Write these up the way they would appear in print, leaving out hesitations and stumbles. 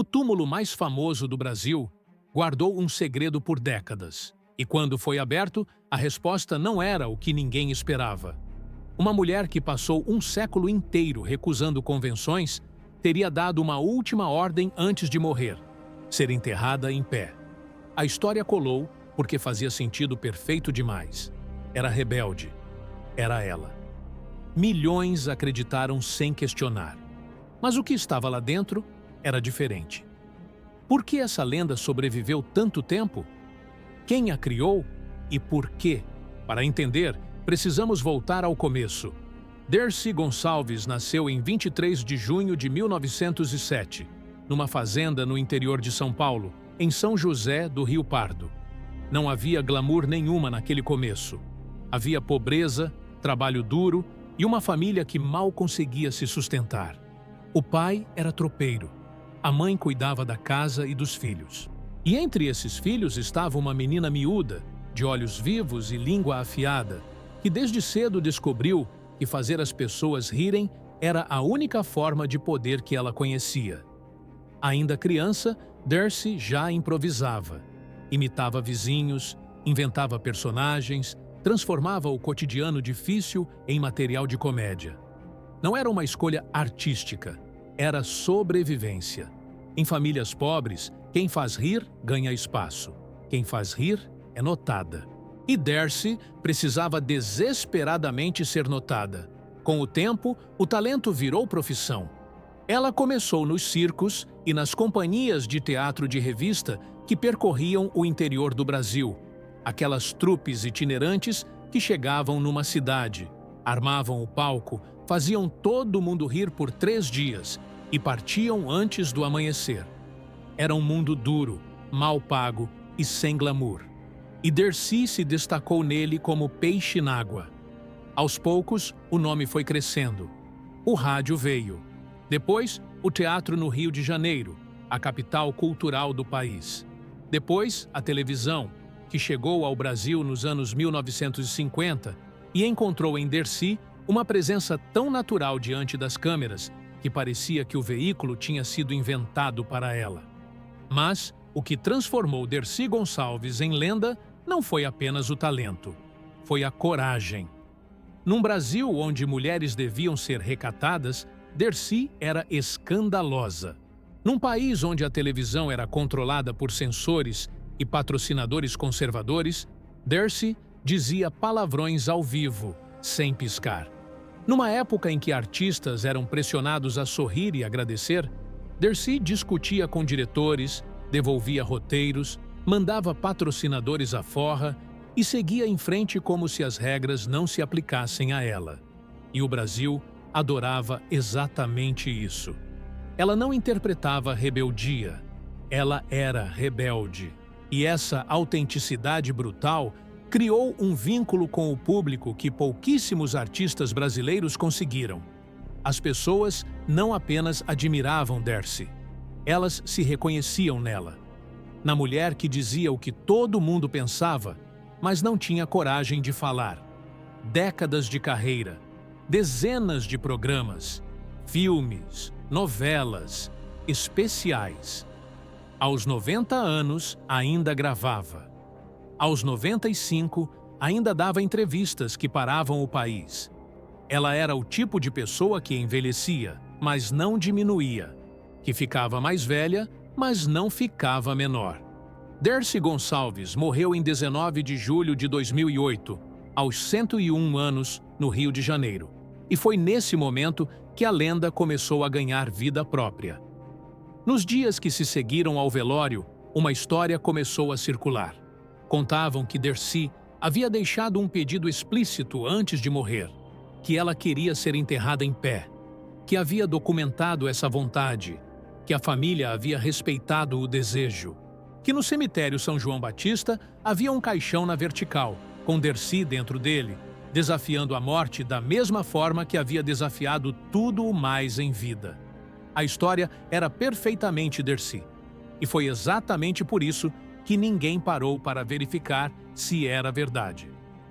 O túmulo mais famoso do Brasil guardou um segredo por décadas. E quando foi aberto, a resposta não era o que ninguém esperava. Uma mulher que passou um século inteiro recusando convenções teria dado uma última ordem antes de morrer: ser enterrada em pé. A história colou porque fazia sentido perfeito demais. Era rebelde. Era ela. Milhões acreditaram sem questionar. Mas o que estava lá dentro era diferente. Por que essa lenda sobreviveu tanto tempo? Quem a criou e por quê? Para entender, precisamos voltar ao começo. Dercy Gonçalves nasceu em 23 de junho de 1907, numa fazenda no interior de São Paulo, em São José do Rio Pardo. Não havia glamour nenhuma naquele começo. Havia pobreza, trabalho duro e uma família que mal conseguia se sustentar. O pai era tropeiro. A mãe cuidava da casa e dos filhos. E entre esses filhos estava uma menina miúda, de olhos vivos e língua afiada, que desde cedo descobriu que fazer as pessoas rirem era a única forma de poder que ela conhecia. Ainda criança, Dercy já improvisava. Imitava vizinhos, inventava personagens, transformava o cotidiano difícil em material de comédia. Não era uma escolha artística, era sobrevivência. Em famílias pobres, quem faz rir ganha espaço. Quem faz rir é notada. E Dercy precisava desesperadamente ser notada. Com o tempo, o talento virou profissão. Ela começou nos circos e nas companhias de teatro de revista que percorriam o interior do Brasil. Aquelas trupes itinerantes que chegavam numa cidade, armavam o palco, faziam todo mundo rir por 3 dias e partiam antes do amanhecer. Era um mundo duro, mal pago e sem glamour. E Dercy se destacou nele como peixe n'água. Aos poucos, o nome foi crescendo. O rádio veio. Depois, o teatro no Rio de Janeiro, a capital cultural do país. Depois, a televisão, que chegou ao Brasil nos anos 1950 e encontrou em Dercy uma presença tão natural diante das câmeras que parecia que o veículo tinha sido inventado para ela. Mas o que transformou Dercy Gonçalves em lenda não foi apenas o talento, foi a coragem. Num Brasil onde mulheres deviam ser recatadas, Dercy era escandalosa. Num país onde a televisão era controlada por censores e patrocinadores conservadores, Dercy dizia palavrões ao vivo, sem piscar. Numa época em que artistas eram pressionados a sorrir e agradecer, Dercy discutia com diretores, devolvia roteiros, mandava patrocinadores à forra e seguia em frente como se as regras não se aplicassem a ela. E o Brasil adorava exatamente isso. Ela não interpretava rebeldia, ela era rebelde. E essa autenticidade brutal criou um vínculo com o público que pouquíssimos artistas brasileiros conseguiram. As pessoas não apenas admiravam Dercy, elas se reconheciam nela. Na mulher que dizia o que todo mundo pensava, mas não tinha coragem de falar. Décadas de carreira, dezenas de programas, filmes, novelas, especiais. Aos 90 anos, ainda gravava. Aos 95, ainda dava entrevistas que paravam o país. Ela era o tipo de pessoa que envelhecia, mas não diminuía, que ficava mais velha, mas não ficava menor. Dercy Gonçalves morreu em 19 de julho de 2008, aos 101 anos, no Rio de Janeiro. E foi nesse momento que a lenda começou a ganhar vida própria. Nos dias que se seguiram ao velório, uma história começou a circular. Contavam que Dercy havia deixado um pedido explícito antes de morrer, que ela queria ser enterrada em pé, que havia documentado essa vontade, que a família havia respeitado o desejo, que no cemitério São João Batista havia um caixão na vertical, com Dercy dentro dele, desafiando a morte da mesma forma que havia desafiado tudo o mais em vida. A história era perfeitamente Dercy, e foi exatamente por isso que ninguém parou para verificar se era verdade.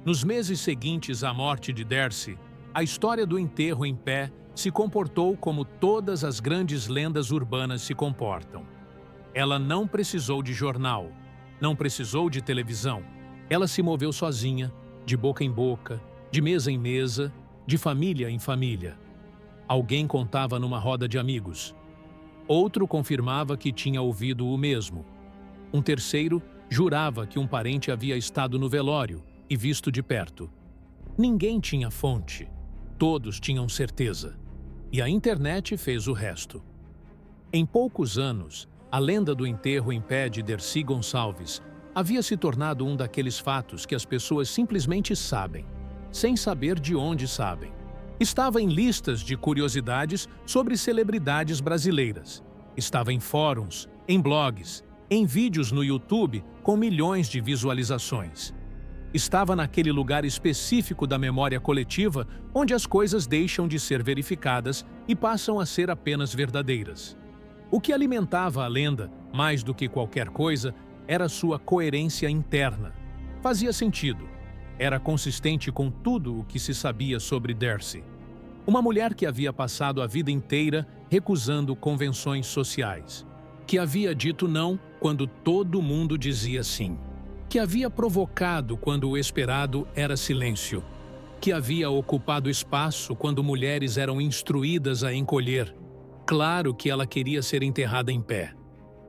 Nos meses seguintes à morte de Dercy, a história do enterro em pé se comportou como todas as grandes lendas urbanas se comportam. Ela não precisou de jornal, não precisou de televisão. Ela se moveu sozinha, de boca em boca, de mesa em mesa, de família em família. Alguém contava numa roda de amigos. Outro confirmava que tinha ouvido o mesmo. Um terceiro jurava que um parente havia estado no velório e visto de perto. Ninguém tinha fonte. Todos tinham certeza. E a internet fez o resto. Em poucos anos, a lenda do enterro em pé de Dercy Gonçalves havia se tornado um daqueles fatos que as pessoas simplesmente sabem, sem saber de onde sabem. Estava em listas de curiosidades sobre celebridades brasileiras. Estava em fóruns, em blogs, em vídeos no YouTube com milhões de visualizações. Estava naquele lugar específico da memória coletiva onde as coisas deixam de ser verificadas e passam a ser apenas verdadeiras. O que alimentava a lenda, mais do que qualquer coisa, era sua coerência interna. Fazia sentido. Era consistente com tudo o que se sabia sobre Dercy. Uma mulher que havia passado a vida inteira recusando convenções sociais. Que havia dito não quando todo mundo dizia sim. Que havia provocado quando o esperado era silêncio. Que havia ocupado espaço quando mulheres eram instruídas a encolher. Claro que ela queria ser enterrada em pé.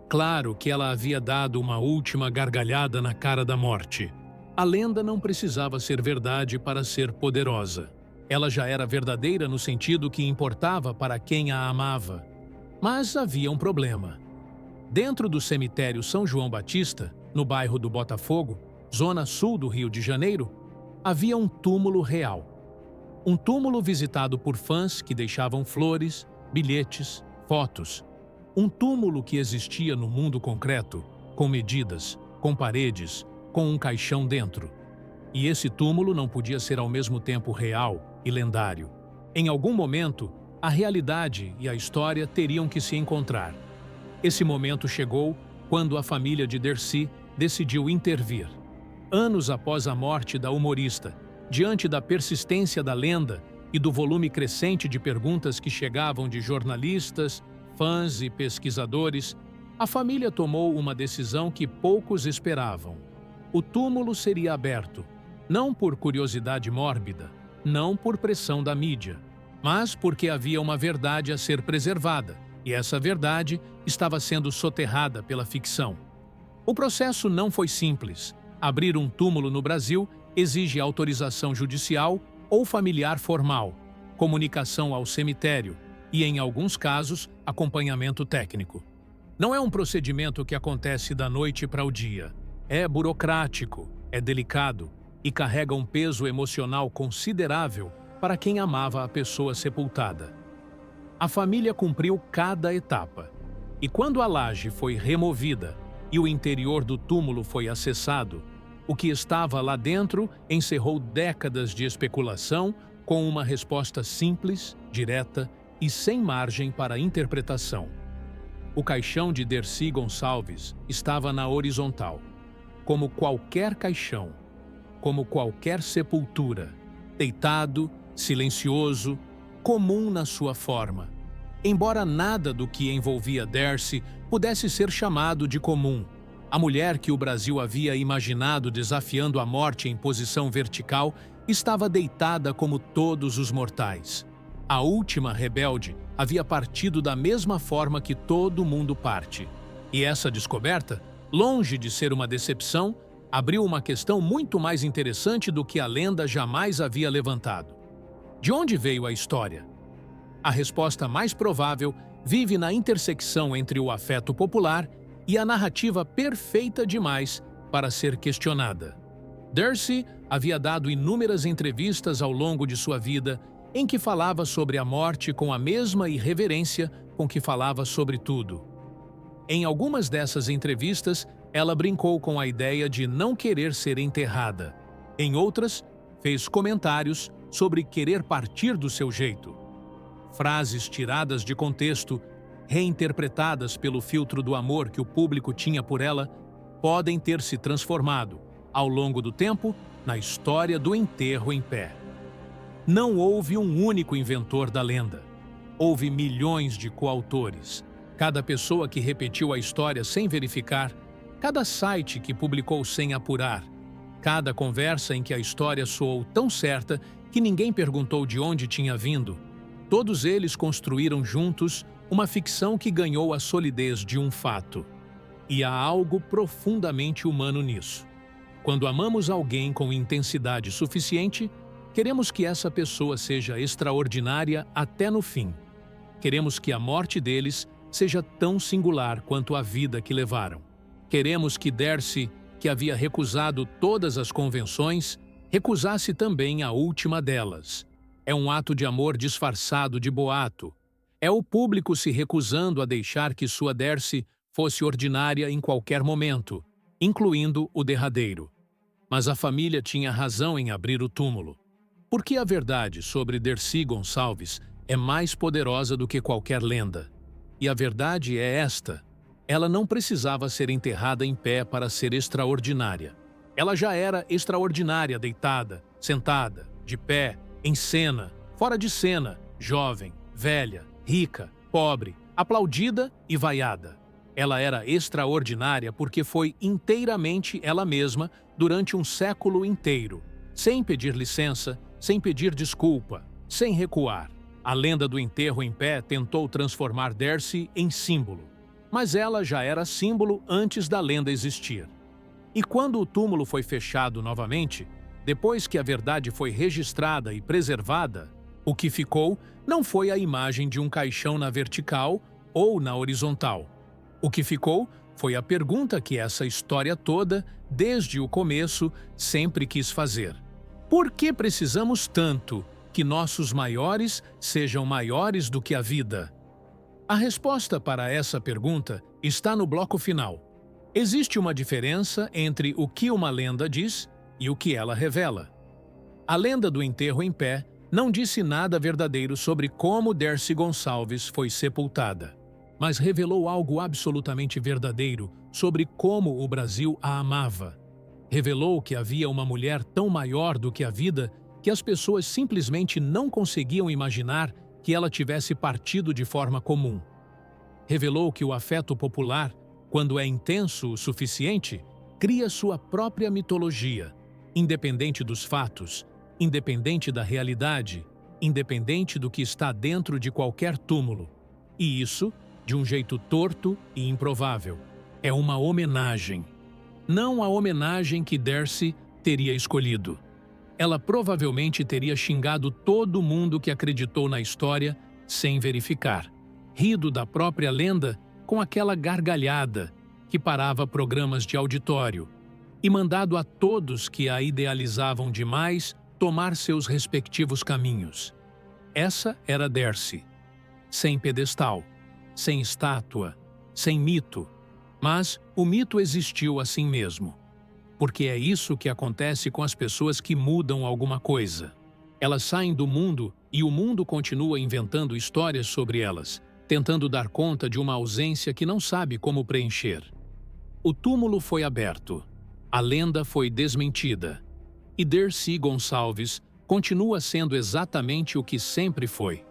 Claro que ela havia dado uma última gargalhada na cara da morte. A lenda não precisava ser verdade para ser poderosa. Ela já era verdadeira no sentido que importava para quem a amava. Mas havia um problema. Dentro do cemitério São João Batista, no bairro do Botafogo, zona sul do Rio de Janeiro, havia um túmulo real. Um túmulo visitado por fãs que deixavam flores, bilhetes, fotos. Um túmulo que existia no mundo concreto, com medidas, com paredes, com um caixão dentro. E esse túmulo não podia ser ao mesmo tempo real e lendário. Em algum momento, a realidade e a história teriam que se encontrar. Esse momento chegou quando a família de Dercy decidiu intervir. Anos após a morte da humorista, diante da persistência da lenda e do volume crescente de perguntas que chegavam de jornalistas, fãs e pesquisadores, a família tomou uma decisão que poucos esperavam. O túmulo seria aberto, não por curiosidade mórbida, não por pressão da mídia, mas porque havia uma verdade a ser preservada, e essa verdade estava sendo soterrada pela ficção. O processo não foi simples. Abrir um túmulo no Brasil exige autorização judicial ou familiar formal, comunicação ao cemitério e, em alguns casos, acompanhamento técnico. Não é um procedimento que acontece da noite para o dia. É burocrático, é delicado e carrega um peso emocional considerável para quem amava a pessoa sepultada. A família cumpriu cada etapa. E quando a laje foi removida e o interior do túmulo foi acessado, o que estava lá dentro encerrou décadas de especulação com uma resposta simples, direta e sem margem para interpretação. O caixão de Dercy Gonçalves estava na horizontal, como qualquer caixão, como qualquer sepultura, deitado, silencioso, comum na sua forma. Embora nada do que envolvia Dercy pudesse ser chamado de comum, a mulher que o Brasil havia imaginado desafiando a morte em posição vertical estava deitada como todos os mortais. A última rebelde havia partido da mesma forma que todo mundo parte. E essa descoberta, longe de ser uma decepção, abriu uma questão muito mais interessante do que a lenda jamais havia levantado. De onde veio a história? A resposta mais provável vive na intersecção entre o afeto popular e a narrativa perfeita demais para ser questionada. Dercy havia dado inúmeras entrevistas ao longo de sua vida em que falava sobre a morte com a mesma irreverência com que falava sobre tudo. Em algumas dessas entrevistas, ela brincou com a ideia de não querer ser enterrada. Em outras, fez comentários sobre querer partir do seu jeito. Frases tiradas de contexto, reinterpretadas pelo filtro do amor que o público tinha por ela, podem ter se transformado, ao longo do tempo, na história do enterro em pé. Não houve um único inventor da lenda. Houve milhões de coautores. Cada pessoa que repetiu a história sem verificar, cada site que publicou sem apurar, cada conversa em que a história soou tão certa que ninguém perguntou de onde tinha vindo. Todos eles construíram juntos uma ficção que ganhou a solidez de um fato. E há algo profundamente humano nisso. Quando amamos alguém com intensidade suficiente, queremos que essa pessoa seja extraordinária até no fim. Queremos que a morte deles seja tão singular quanto a vida que levaram. Queremos que Darcy, que havia recusado todas as convenções, recusasse também a última delas. É um ato de amor disfarçado de boato. É o público se recusando a deixar que sua Darcy fosse ordinária em qualquer momento, incluindo o derradeiro. Mas a família tinha razão em abrir o túmulo. Porque a verdade sobre Darcy Gonçalves é mais poderosa do que qualquer lenda. E a verdade é esta: ela não precisava ser enterrada em pé para ser extraordinária. Ela já era extraordinária deitada, sentada, de pé, em cena, fora de cena, jovem, velha, rica, pobre, aplaudida e vaiada. Ela era extraordinária porque foi inteiramente ela mesma durante um século inteiro, sem pedir licença, sem pedir desculpa, sem recuar. A lenda do enterro em pé tentou transformar Darcy em símbolo, mas ela já era símbolo antes da lenda existir. E quando o túmulo foi fechado novamente, depois que a verdade foi registrada e preservada, o que ficou não foi a imagem de um caixão na vertical ou na horizontal. O que ficou foi a pergunta que essa história toda, desde o começo, sempre quis fazer. Por que precisamos tanto que nossos maiores sejam maiores do que a vida? A resposta para essa pergunta está no bloco final. Existe uma diferença entre o que uma lenda diz e o que ela revela. A lenda do enterro em pé não disse nada verdadeiro sobre como Darcy Gonçalves foi sepultada, mas revelou algo absolutamente verdadeiro sobre como o Brasil a amava. Revelou que havia uma mulher tão maior do que a vida que as pessoas simplesmente não conseguiam imaginar que ela tivesse partido de forma comum. Revelou que o afeto popular, quando é intenso o suficiente, cria sua própria mitologia, independente dos fatos, independente da realidade, independente do que está dentro de qualquer túmulo. E isso, de um jeito torto e improvável, é uma homenagem. Não a homenagem que Darcy teria escolhido. Ela provavelmente teria xingado todo mundo que acreditou na história sem verificar, rido da própria lenda com aquela gargalhada que parava programas de auditório e mandado a todos que a idealizavam demais tomar seus respectivos caminhos. Essa era Darcy, sem pedestal, sem estátua, sem mito, mas o mito existiu assim mesmo. Porque é isso que acontece com as pessoas que mudam alguma coisa. Elas saem do mundo e o mundo continua inventando histórias sobre elas, tentando dar conta de uma ausência que não sabe como preencher. O túmulo foi aberto, a lenda foi desmentida, e Darcy Gonçalves continua sendo exatamente o que sempre foi.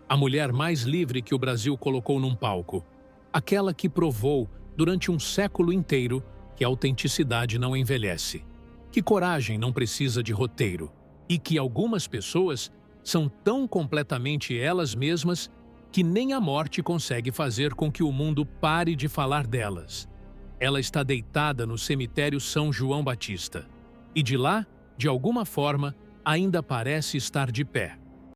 A mulher mais livre que o Brasil colocou num palco. Aquela que provou, durante um século inteiro, que a autenticidade não envelhece, que coragem não precisa de roteiro e que algumas pessoas são tão completamente elas mesmas que nem a morte consegue fazer com que o mundo pare de falar delas. Ela está deitada no cemitério São João Batista e de lá, de alguma forma, ainda parece estar de pé.